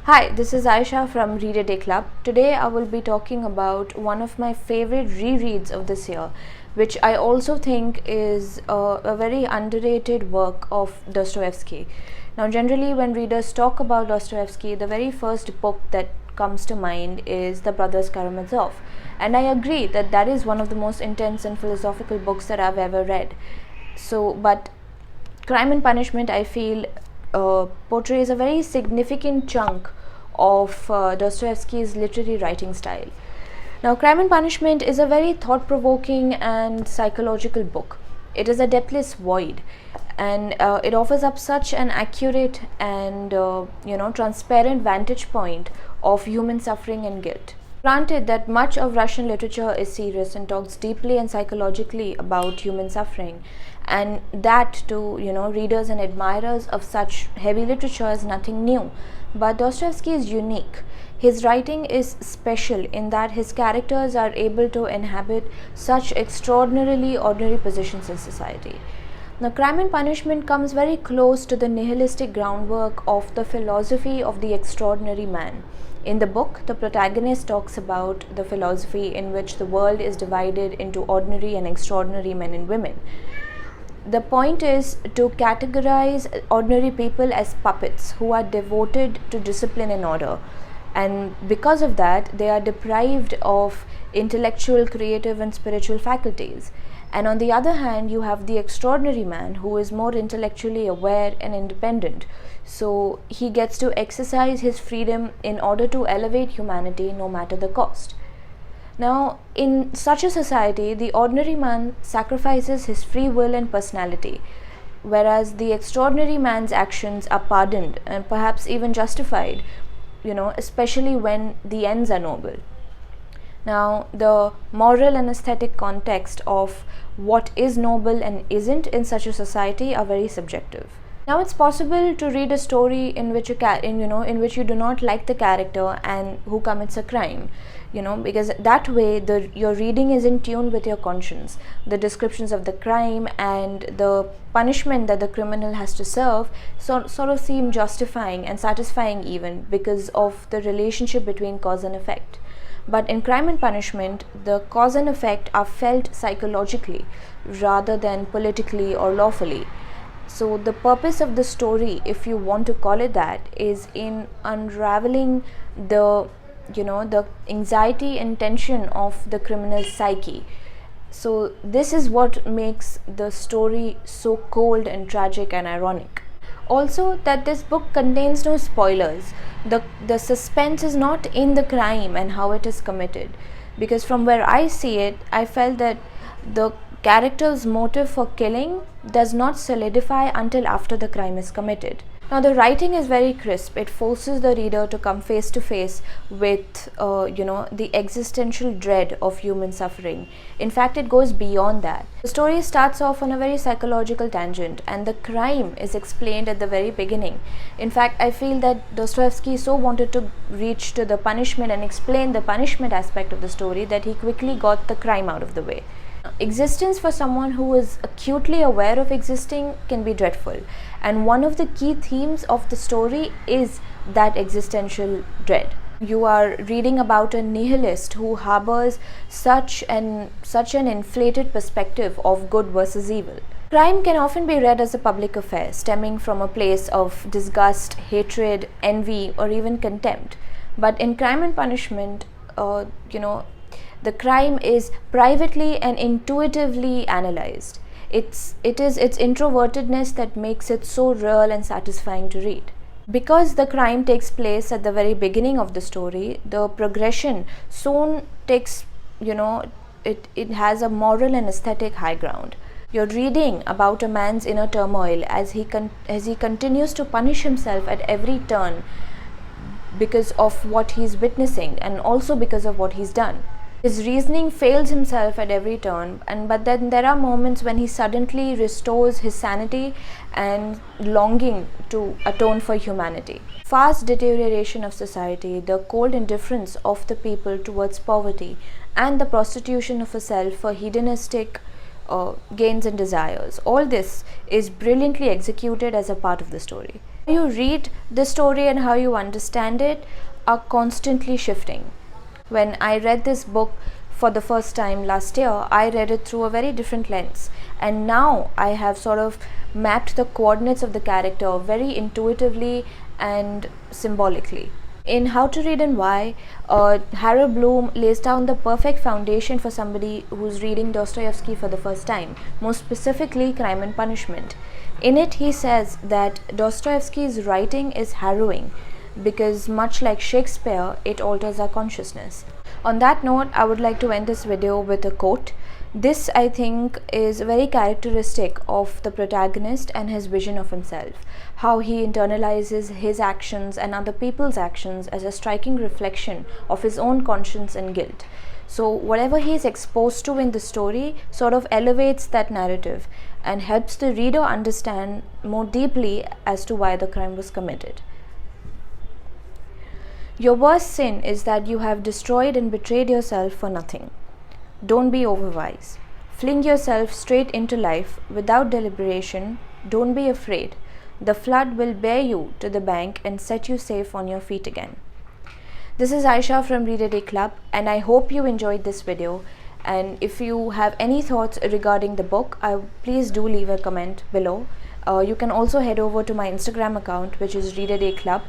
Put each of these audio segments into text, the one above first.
Hi, this is Aisha from Read a Day Club. Today I will be talking about one of my favorite rereads of this year, which I also think is a very underrated work of Dostoevsky. Now, generally, when readers talk about Dostoevsky, the very first book that comes to mind is The Brothers Karamazov. And I agree that that is one of the most intense and philosophical books that I've ever read. But Crime and Punishment, I feel, portrays a very significant chunk of Dostoevsky's literary writing style. Now, Crime and Punishment is a very thought provoking and psychological book. It is a depthless void, and it offers up such an accurate and transparent vantage point of human suffering and guilt. Granted that much of Russian literature is serious and talks deeply and psychologically about human suffering, and that to readers and admirers of such heavy literature is nothing new. But Dostoevsky is unique. His writing is special in that his characters are able to inhabit such extraordinarily ordinary positions in society. Now, Crime and Punishment comes very close to the nihilistic groundwork of the philosophy of the extraordinary man. In the book, the protagonist talks about the philosophy in which the world is divided into ordinary and extraordinary men and women. The point is to categorize ordinary people as puppets who are devoted to discipline and order. And because of that, they are deprived of intellectual, creative, and spiritual faculties. And on the other hand, you have the extraordinary man who is more intellectually aware and independent. So he gets to exercise his freedom in order to elevate humanity no matter the cost. Now, in such a society, the ordinary man sacrifices his free will and personality, whereas the extraordinary man's actions are pardoned and perhaps even justified, especially when the ends are noble. Now, the moral and aesthetic context of what is noble and isn't in such a society are very subjective. Now, it's possible to read a story in which in which you do not like the character and who commits a crime, because that way your reading is in tune with your conscience. The descriptions of the crime and the punishment that the criminal has to serve sort of seem justifying and satisfying even because of the relationship between cause and effect. But in Crime and Punishment, the cause and effect are felt psychologically rather than politically or lawfully. So the purpose of the story, if you want to call it that, is in unraveling the anxiety and tension of the criminal's psyche. So this is what makes the story so cold and tragic and ironic. Also, that this book contains no spoilers. The suspense is not in the crime and how it is committed, because from where I see it, I felt that the character's motive for killing does not solidify until after the crime is committed. Now, the writing is very crisp. It forces the reader to come face to face with the existential dread of human suffering. In fact, it goes beyond that. The story starts off on a very psychological tangent, and the crime is explained at the very beginning. In fact, I feel that Dostoevsky so wanted to reach to the punishment and explain the punishment aspect of the story that he quickly got the crime out of the way. Existence for someone who is acutely aware of existing can be dreadful, and one of the key themes of the story is that existential dread. You are reading about a nihilist who harbors such an inflated perspective of good versus evil. Crime can often be read as a public affair stemming from a place of disgust, hatred, envy, or even contempt. But in Crime and Punishment, the crime is privately and intuitively analyzed. It is its introvertedness that makes it so real and satisfying to read. Because the crime takes place at the very beginning of the story, the progression soon takes, it has a moral and aesthetic high ground. You're reading about a man's inner turmoil as he continues to punish himself at every turn because of what he's witnessing and also because of what he's done. His reasoning fails himself at every turn, but then there are moments when he suddenly restores his sanity and longing to atone for humanity. Fast deterioration of society, the cold indifference of the people towards poverty, and the prostitution of a self for hedonistic gains and desires. All this is brilliantly executed as a part of the story. You read the story and how you understand it are constantly shifting. When I read this book for the first time last year, I read it through a very different lens, and now I have sort of mapped the coordinates of the character very intuitively and symbolically. In How to Read and Why, Harold Bloom lays down the perfect foundation for somebody who's reading Dostoevsky for the first time, more specifically Crime and Punishment. In it, he says that Dostoevsky's writing is harrowing because, much like Shakespeare, it alters our consciousness. On that note, I would like to end this video with a quote. This, I think, is very characteristic of the protagonist and his vision of himself, how he internalizes his actions and other people's actions as a striking reflection of his own conscience and guilt. So whatever he is exposed to in the story sort of elevates that narrative and helps the reader understand more deeply as to why the crime was committed. Your worst sin is that you have destroyed and betrayed yourself for nothing. Don't be overwise. Fling yourself straight into life without deliberation. Don't be afraid. The flood will bear you to the bank and set you safe on your feet again. This is Aisha from Read a Day Club, and I hope you enjoyed this video. And if you have any thoughts regarding the book, please do leave a comment below. You can also head over to my Instagram account, which is Read a Day Club.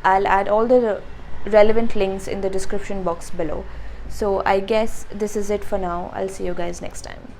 I'll add all the relevant links in the description box below. So I guess this is it for now. I'll see you guys next time.